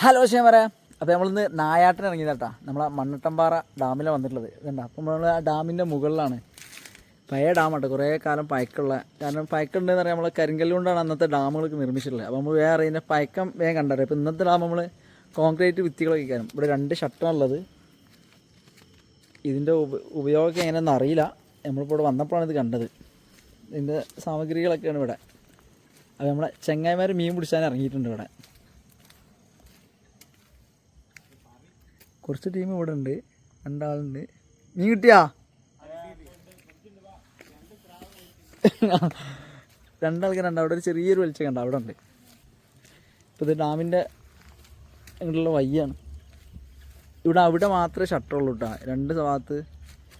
Hello ശേമര. അപ്പോൾ നമ്മളിന്ന് നായാട്ടിന് ഇറങ്ങിയതാട്ടാ. നമ്മളെ മണ്ണട്ടമ്പാറ ഡാമിലാണ് വന്നിട്ടുള്ളത്. ഇതുണ്ട്. അപ്പോൾ നമ്മൾ ആ ഡാമിൻ്റെ മുകളിലാണ്. പഴയ ഡാമാട്ടോ, കുറേ കാലം പഴക്കമുള്ള. കാരണം പഴക്കമുണ്ടെന്ന് പറയാൻ നമ്മൾ കരിങ്കല്ല് കൊണ്ടാണ് അന്നത്തെ ഡാമുകൾക്ക് നിർമ്മിച്ചിട്ടുള്ളത്. അപ്പോൾ നമ്മൾ വേറെ ഇതിൻ്റെ പഴക്കം വേഗം കണ്ടറിയാം. ഇപ്പോൾ ഇന്നത്തെ ഡാം നമ്മൾ കോൺക്രീറ്റ് ഭിത്തികളൊക്കെ കയറും. ഇവിടെ 2 ഷട്ടറാണുള്ളത്. ഇതിൻ്റെ ഉപയോഗമൊക്കെ എങ്ങനെയാണെന്ന് അറിയില്ല. നമ്മളിപ്പോൾ ഇവിടെ വന്നപ്പോഴാണ് ഇത് കണ്ടത്. ഇതിൻ്റെ സാമഗ്രികളൊക്കെയാണ് ഇവിടെ. അപ്പോൾ നമ്മളെ ചെങ്ങായിമാർ മീൻ പിടിച്ചാൻ ഇറങ്ങിയിട്ടുണ്ട് ഇവിടെ. കുറച്ച് ടീം ഇവിടെ ഉണ്ട്, 2 ആളുണ്ട്. മീൻ കിട്ടിയാ? 2 ആൾക്കാരുണ്ട്. അവിടെ ഒരു ചെറിയൊരു വെളിച്ചം കണ്ട അവിടെ ഉണ്ട്. ഇപ്പോൾ ഇത് ഡാമിൻ്റെ ഇങ്ങോട്ടുള്ള വയ്യാണ്. അവിടെ മാത്രമേ ഷട്ടറുള്ളൂ കേട്ടോ, 2 ഭാഗത്ത്.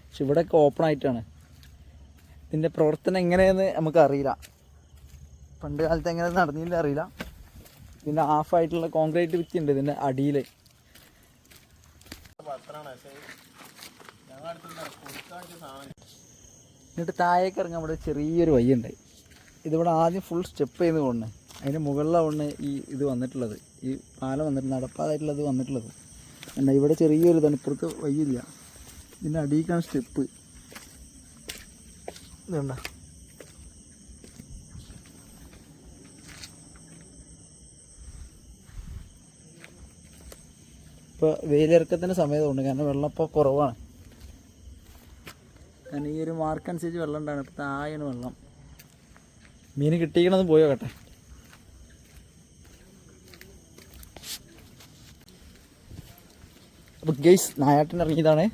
പക്ഷെ ഇവിടെയൊക്കെ ഓപ്പൺ ആയിട്ടാണ്. ഇതിൻ്റെ പ്രവർത്തനം എങ്ങനെയെന്ന് നമുക്കറിയില്ല. പണ്ട് കാലത്ത് എങ്ങനെ നടന്നില്ല അറിയില്ല. ഇതിൻ്റെ ഹാഫായിട്ടുള്ള കോൺക്രീറ്റ് ഭിത്തി ഉണ്ട് ഇതിൻ്റെ അടിയിൽ. എന്നിട്ട് താഴേക്ക് ഇറങ്ങാൻ ഇവിടെ ചെറിയൊരു വഴിയുണ്ട്. ഇതിവിടെ ആദ്യം ഫുൾ സ്റ്റെപ്പ് ചെയ്ത് കൊണ്ടേ അതിൻ്റെ മുകളിലാണ് ഈ ഇത് വന്നിട്ടുള്ളത്. ഈ പാലം വന്നിട്ട് നടപ്പാതായിട്ടുള്ളത് വന്നിട്ടുള്ളത്. എന്താ ഇവിടെ ചെറിയൊരു ഇതാണ്, ഇപ്പുറത്ത് വഴിയില്ല. ഇതിൻ്റെ അടിയിലേക്കാണ് സ്റ്റെപ്പ്. ഇതുണ്ട. ഇപ്പോൾ വെയിലിറക്കത്തിൻ്റെ സമയത്തുണ്ട്, കാരണം വെള്ളം ഇപ്പോൾ കുറവാണ്. കാരണം ഈ ഒരു മാർക്കനുസരിച്ച് വെള്ളം ഉണ്ടാണ്. ഇപ്പോൾ താഴെയാണ് വെള്ളം. മീൻ കിട്ടിക്കണമെന്ന് പോയോ കേട്ടെ. അപ്പോൾ ഗെയ്സ് നായാട്ടിന് ഇറങ്ങിയതാണ്.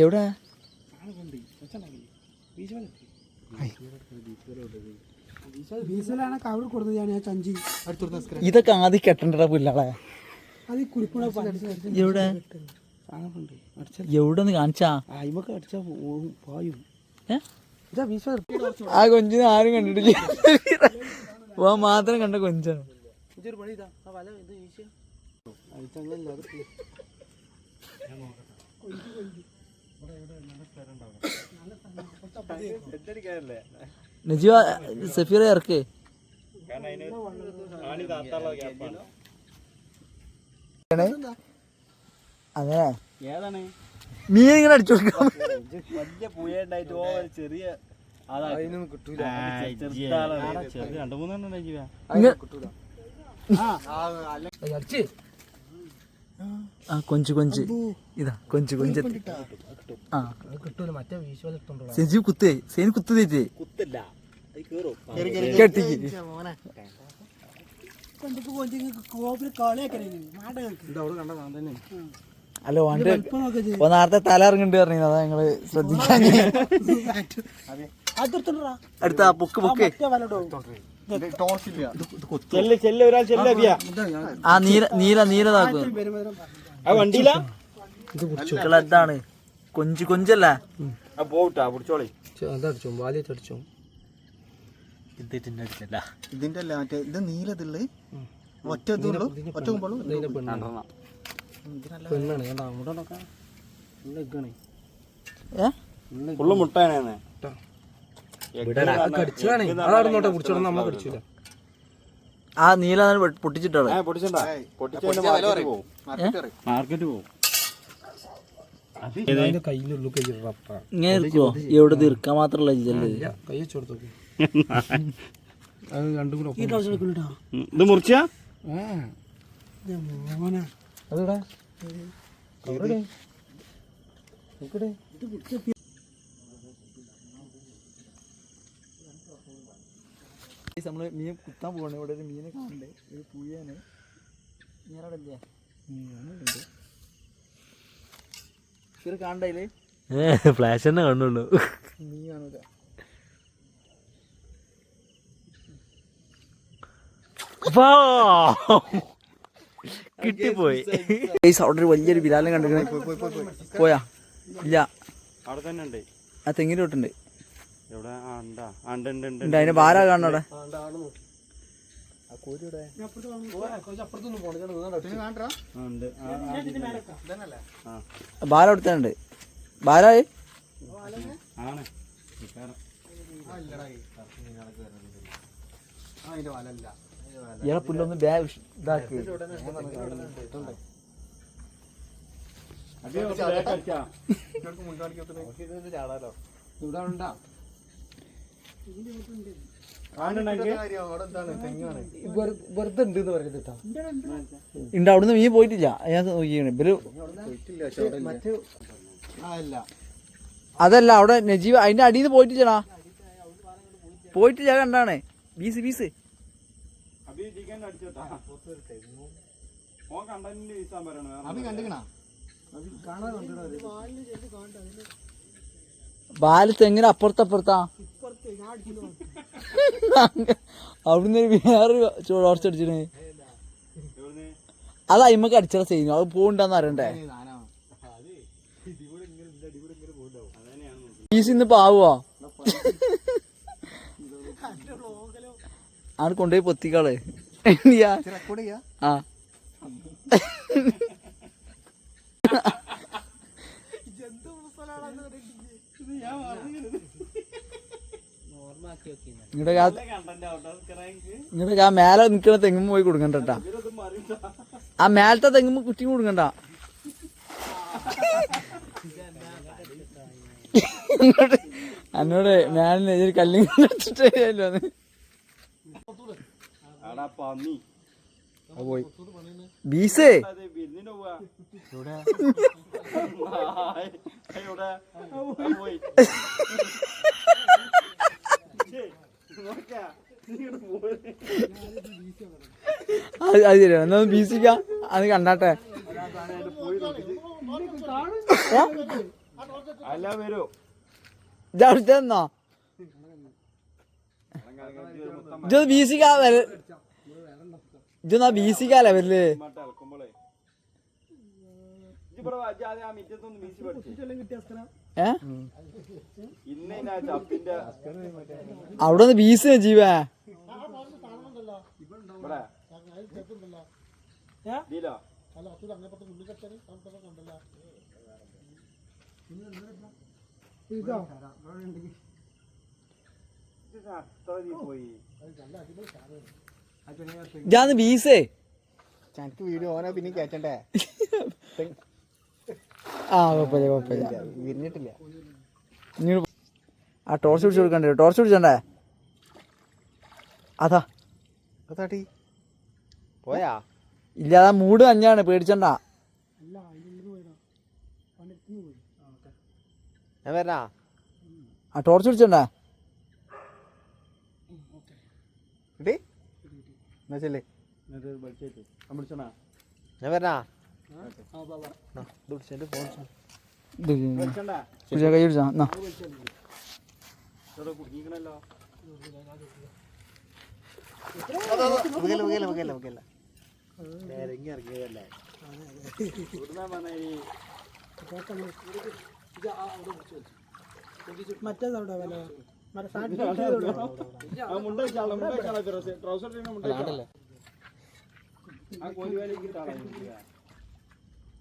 എവിടെ ഇതൊക്കെ ആദ്യം കെട്ടണ്ടടാ പുല്ലാളെ. എവിടെ എവിടെന്ന് കാണിച്ചാ? ആ കൊഞ്ചിനെ ആരും കണ്ടിട്ടില്ല. മാത്രം കണ്ട കൊഞ്ചാണ്. നജീവ സഫീറ ഇറക്കേ. അങ്ങനെ മീൻ ഇങ്ങനെ അടിച്ചു കൊടുക്കാം. കൊഞ്ച് കൊഞ്ച് ഇതാ കൊഞ്ച് കൊഞ്ച്. ആ സെജീവ് കുത്തേ സേൻ കുത്തു തേറ്റേ കെട്ടിക്ക്. ഹലോ വണ്ടി ഇപ്പൊ നേരത്തെ തല ഇറങ്ങണ്ട് പറഞ്ഞത്, അതാ ഞങ്ങള് ശ്രദ്ധിക്കാൻ. അടുത്ത പൊക്ക് പൊക്ക്. ആ നീല നീല നീലതാക്കും. ഇതാണ് കൊഞ്ച് കൊഞ്ചല്ലേ. ഇതിന്റെ മറ്റേ ഇത് നീലതുള്ള ഒറ്റ ഒറ്റ മുട്ടാണ്. ആ നീല പൊട്ടിച്ചിട്ടോ മാർക്കറ്റ് പോകും. ഇങ്ങനെ ഇരിക്കുവോ? എവിടെ തീർക്കാൻ മാത്രല്ല കൈ വെച്ചോടത്തൊക്കെ. ഇത് മുറിച്ചാ നമ്മള് മീൻ കുത്താൻ പോവാണ്. ഇവിടെ ഒരു മീനെ കാണണ്ടേ, ഒരു പുയ്യാന്. ഞാനവിടെ കാണണ്ടേ? ഫ്ലാഷ് തന്നെ കാണുള്ളൂ. നീ കാണൂല. കിട്ടിപ്പോയി. അവിടെ ഒരു വലിയൊരു ബിലാലം കണ്ടിരിക്കണേ. പോയാ? ഇല്ല, അവിടെ തന്നെ ഉണ്ട്. ആ തെങ്ങിൻ്റെ തൊട്ടുണ്ട്. അതിന്റെ ഭാര കാണണം അവിടെ. ഭാര കൊടുത്തുണ്ട്. ഭാരായി ഇയാളെ പുല്ലൊന്ന് ഇതാക്കി വെറുതെ ഉണ്ട് പറയുന്നത് ഉണ്ട്. അവിടുന്ന് മീൻ പോയിട്ടില്ല. ഞാൻ നോക്കിയാണ് ഇവര്. അതല്ല അവിടെ നജീബ് അതിന്റെ അടിയിൽ നിന്ന് പോയിട്ടില്ലടാ. പോയിട്ടില്ല കണ്ടാണ്. ബീസ് ബീസ് ബാലത്ത് എങ്ങനെ അപ്പുറത്തപ്പുറത്താ. അവിടുന്ന് വേറൊരു ചോർച്ചടിച്ചിട്ട് അത് അയിമക്ക് അടിച്ചാൽ ചെയ്യുന്നു. അത് പോണ്ടാന്ന് അറിയണ്ടേ. ബീസ് ഇന്ന് പാവുവോ ആണ് കൊണ്ടുപോയി പൊത്തിക്കാള്. ആ ഇങ്ങോട്ട് ആ മേലെ നിൽക്കുന്ന തെങ്ങുമ്പോ പോയി കൊടുക്കണ്ട. ആ മേലത്തെ തെങ്ങുമ്പോ കുറ്റി കൊടുക്കണ്ട. എന്നോട് മേലെ കല്ലിങ് എടുത്തിട്ടല്ലോ ബീസേ അത് ശരിയാണ്. എന്നാ ബീസിക്കാം അത് കണ്ടാട്ടെ. ഇതോ ഇത് ബീസിക്കാ വര. ഇതൊന്നാ ബീസിക്കാ ലെവലില്. അവിടെ ഒന്ന് ബീസ് ജീവേ. ഇതാന്ന് ബീസേ. വീഡിയോ ഓനെ പിന്നെ കേറ്റണ്ടേ. ആ കുഴപ്പമില്ല കുഴപ്പമില്ല. വിരിഞ്ഞിട്ടില്ല. ആ ടോർച്ച് പിടിച്ച് കൊടുക്കണ്ടേ. ടോർച്ച് പിടിച്ചണ്ടേ. അതാ അതാട്ടി പോയാ ഇല്ല. അതാ മൂട് അഞ്ഞാണ്. പേടിച്ചണ്ട. ഞാൻ വരണാ. ആ ടോർച്ച് പിടിച്ചണ്ടേ. ഞാൻ വരണാ. കൈ പിടിച്ചാ.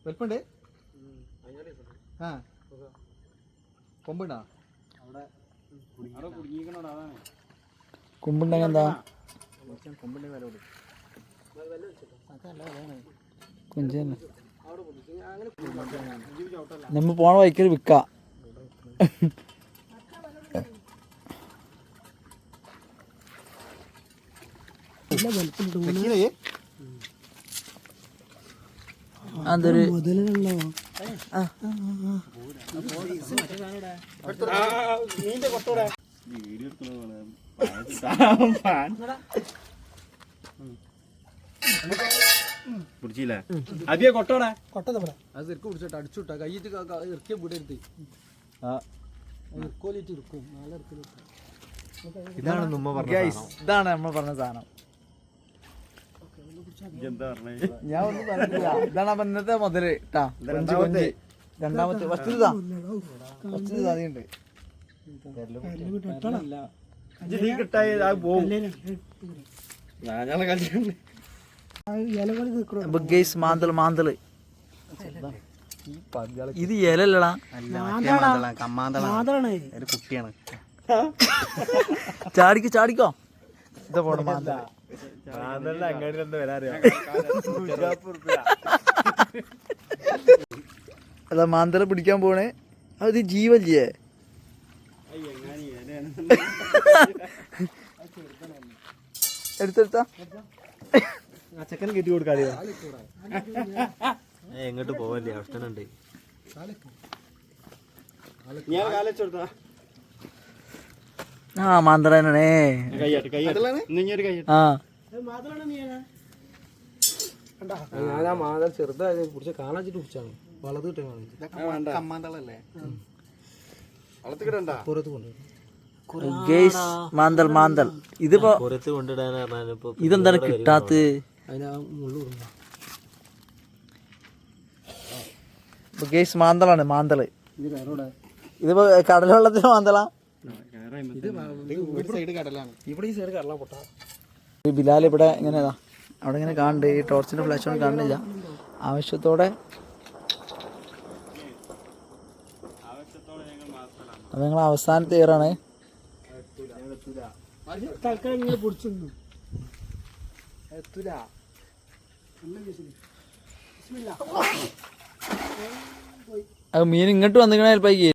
വെൽപ്പുണ്ട്. ആ കൊമ്പുണ്ടാ കൊമ്പുണ്ടെങ്കിൽ എന്താ കുഞ്ചന്നെ നമ്മ പോണ വൈക്കൽ വിൽക്ക. അതൊരു പിടിച്ചില്ലേ അധികം കൊട്ടോടെ കൊട്ട അത് ഇറക്കി പിടിച്ചോട്ടെ. അടിച്ചുവിട്ടാ കയ്യിട്ട് ഇറക്കിയ വിടരുത്. ഇറക്കോലിട്ട് ഇരിക്കും. ഇതാണ് ഇതാണ് നമ്മൾ പറഞ്ഞ സാധനം. ഞാൻ ഒന്നും പറഞ്ഞില്ല. ഇതാണ് അപ്പൊ ഇന്നത്തെ മുതല് ട്ടാ. രണ്ടാമത്തെ ഫസ്റ്റ് അതിണ്ട്. മാന്തള് മാന്തള് ഇത് ഇലല്ലടാ. ഒരു കുട്ടിയാണ്. ചാടിക്കോ ചാടിക്കോ. ഇതാ പോണ മാന്തൽ. അതാ മാന്തല പിടിക്കാൻ പോണേ. അത് ജീവല്ലേ? എടുത്തെടുത്താ ചെക്കൻ കെട്ടി കൊടുക്കാതെ എങ്ങോട്ട് പോവല്ലേ അവസ്ഥനുണ്ട്. ഞാൻ കാലച്ചെടുത്താ ആ മാന്തളനാണേ. കൈയാട്ട് കൈയാട്ട് കൈയാട്ട്. ആ ഞാൻ ആ മാതൽ ചെറുതായത് പിടിച്ച കാണാച്ചിട്ട് പിടിച്ചാണ്. വളത് കിട്ടാൻ കമ്മാന്തളല്ലേ? പുറത്ത് കൊണ്ടുപോയി ഗെയ്സ് മാന്തൽ മാന്തൽ. ഇതിപ്പോ പുറത്ത് കൊണ്ടിടാൻ പറഞ്ഞപ്പോ ഇതെന്താണ് കിട്ടാത്തത്? അതിന് ആ മുള്ളു കൊടുക്കണം. ഗെയ്സ് മാന്തളാണ് മാന്തള്. ഇതിപ്പോ കടൽവെള്ളത്തിന് മാന്തളാ. സൈഡ് കടലാണ്. ഇവിടെ ഈ സൈഡ് കടലാ പൊട്ടാ. ബിലാൽ ഇവിടെ ഇങ്ങനെതാ അവിടെ ഇങ്ങനെ കാണുന്നുണ്ട്. ഈ ടോർച്ചിന്റെ ഫ്ലാഷ് ഒന്നും കാണുന്നില്ല. ആവശ്യത്തോടെ അത് ഞങ്ങൾ അവസാനത്തെ ഇയറാണ്. തൽക്കാലം ഇങ്ങനെ പിടിച്ചു. അത് മീൻ ഇങ്ങോട്ട് വന്നിക്കണ ചിലപ്പോ